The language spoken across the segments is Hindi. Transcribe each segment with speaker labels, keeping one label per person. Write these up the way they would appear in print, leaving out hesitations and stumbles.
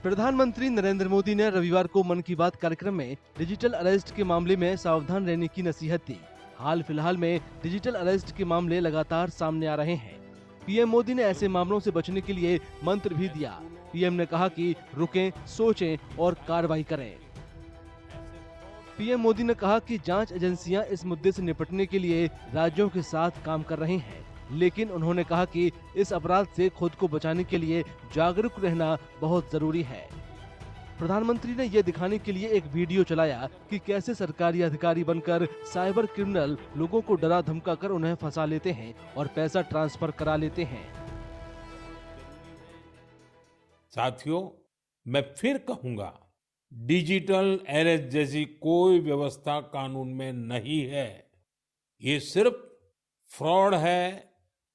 Speaker 1: प्रधानमंत्री नरेंद्र मोदी ने रविवार को मन की बात कार्यक्रम में डिजिटल अरेस्ट के मामले में सावधान रहने की नसीहत दी। हाल फिलहाल में डिजिटल अरेस्ट के मामले लगातार सामने आ रहे हैं। पीएम मोदी ने ऐसे मामलों से बचने के लिए मंत्र भी दिया। पीएम ने कहा कि रुकें, सोचें और कार्रवाई करें। पीएम मोदी ने कहा कि जांच एजेंसियां इस मुद्दे से निपटने के लिए राज्यों के साथ काम कर रही हैं, लेकिन उन्होंने कहा कि इस अपराध से खुद को बचाने के लिए जागरूक रहना बहुत जरूरी है। प्रधानमंत्री ने ये दिखाने के लिए एक वीडियो चलाया कि कैसे सरकारी अधिकारी बनकर साइबर क्रिमिनल लोगों को डरा धमका कर उन्हें फंसा लेते हैं और पैसा ट्रांसफर करा लेते हैं।
Speaker 2: साथियों, मैं फिर कहूंगा, डिजिटल अरेस्ट जैसी कोई व्यवस्था कानून में नहीं है। ये सिर्फ फ्रॉड है,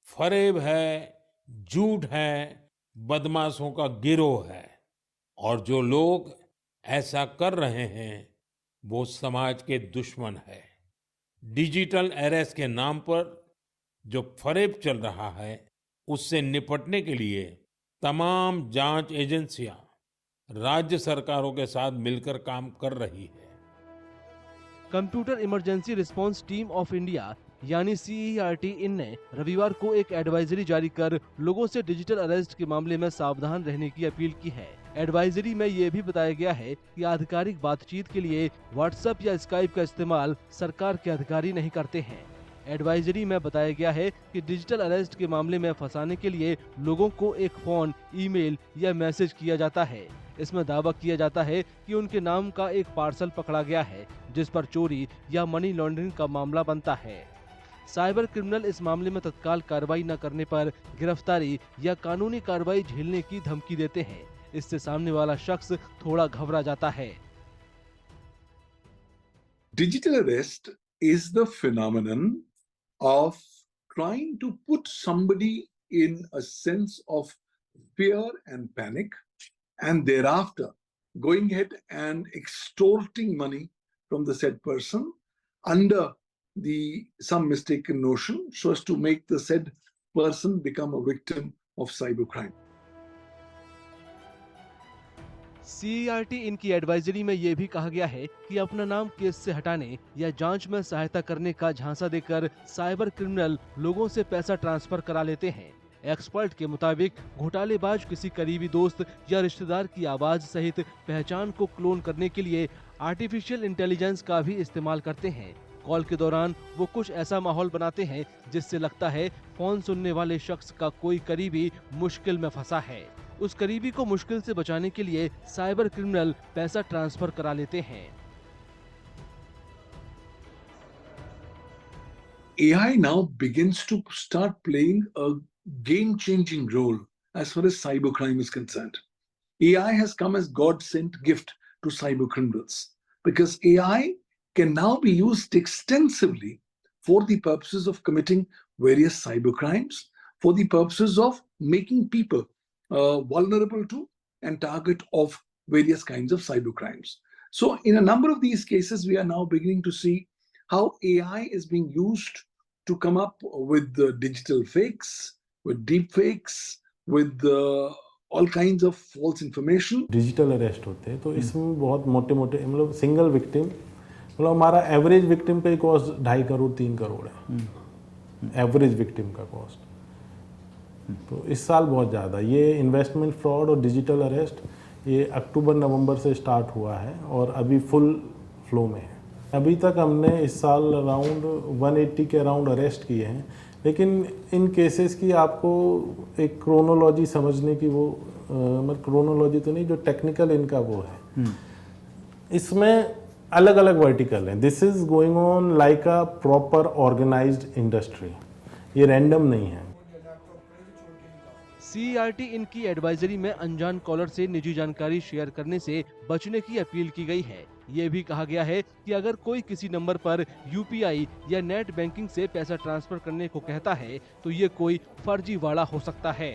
Speaker 2: फरेब है, झूठ है, बदमाशों का गिरोह है। और जो लोग ऐसा कर रहे हैं वो समाज के दुश्मन है। डिजिटल अरेस्ट के नाम पर जो फरेब चल रहा है उससे निपटने के लिए तमाम जांच एजेंसियां राज्य सरकारों के साथ मिलकर काम कर रही है।
Speaker 1: Computer emergency response team of India यानी CERT इन ने रविवार को एक एडवाइजरी जारी कर लोगों से डिजिटल अरेस्ट के मामले में सावधान रहने की अपील की है। एडवाइजरी में ये भी बताया गया है कि आधिकारिक बातचीत के लिए व्हाट्सएप या स्काइप का इस्तेमाल सरकार के अधिकारी नहीं करते हैं। एडवाइजरी में बताया गया है कि डिजिटल अरेस्ट के मामले में फंसाने के लिए लोगों को एक फोन, ईमेल या मैसेज किया जाता है। इसमें दावा किया जाता है कि उनके नाम का एक पार्सल पकड़ा गया है जिस पर चोरी या मनी लॉन्ड्रिंग का मामला बनता है। साइबर क्रिमिनल इस मामले में तत्काल कार्रवाई न करने पर गिरफ्तारी या कानूनी कार्रवाई झेलने की धमकी देते हैं। इससे सामने वाला शख्स थोड़ा घबरा जाता है।
Speaker 3: Digital arrest is the phenomenon of trying to put somebody in a sense of fear and panic, and thereafter going ahead and extorting money from the said person under some mistaken notion so as to make the said person become a victim of cybercrime.
Speaker 1: CERT इनकी एडवाइजरी में ये भी कहा गया है कि अपना नाम केस से हटाने या जांच में सहायता करने का झांसा देकर साइबर क्रिमिनल लोगों से पैसा ट्रांसफर करा लेते हैं। एक्सपर्ट के मुताबिक घोटालेबाज किसी करीबी दोस्त या रिश्तेदार की आवाज सहित पहचान को क्लोन करने के लिए आर्टिफिशियल इंटेलिजेंस का भी इस्तेमाल करते हैं। कॉल के दौरान वो कुछ ऐसा माहौल बनाते हैं जिससे लगता है फोन सुनने वाले शख्स का कोई करीबी मुश्किल में फंसा है। उस करीबी को मुश्किल से बचाने के लिए साइबर क्रिमिनल पैसा ट्रांसफर करा लेते हैं।
Speaker 3: AI now begins to start playing a game-changing role as far as cybercrime is concerned. AI has come as God-sent gift to cyber criminals because AI can now be used extensively for the purposes of committing various cybercrimes, for the purposes of making people vulnerable to and target of various kinds of cybercrimes. So in a number of these cases, we are now beginning to see how AI is being used to come up with the digital fakes, with deep fakes, with all kinds of false information.
Speaker 4: Digital arrest होते हैं तो इसमें बहुत मोटे मोटे मतलब सिंगल विक्टिम मतलब हमारा एवरेज विक्टिम का कॉस्ट 2.5 करोड़ 3 करोड़ है एवरेज विक्टिम का कॉस्ट। तो इस साल बहुत ज़्यादा ये इन्वेस्टमेंट फ्रॉड और डिजिटल अरेस्ट ये अक्टूबर नवंबर से स्टार्ट हुआ है और अभी फुल फ्लो में है। अभी तक हमने इस साल अराउंड 180 के अराउंड अरेस्ट किए हैं, लेकिन इन केसेस की आपको एक क्रोनोलॉजी समझने की वो मतलब क्रोनोलॉजी तो नहीं, जो टेक्निकल इनका वो है, इसमें अलग अलग वर्टिकल हैं। This is going on like a proper organised industry, ये रैंडम नहीं है।
Speaker 1: CERT इनकी एडवाइजरी में अनजान कॉलर से निजी जानकारी शेयर करने से बचने की अपील की गई है। ये भी कहा गया है कि अगर कोई किसी नंबर पर UPI या नेट बैंकिंग से पैसा ट्रांसफर करने को कहता है तो ये कोई फर्जीवाड़ा हो सकता है।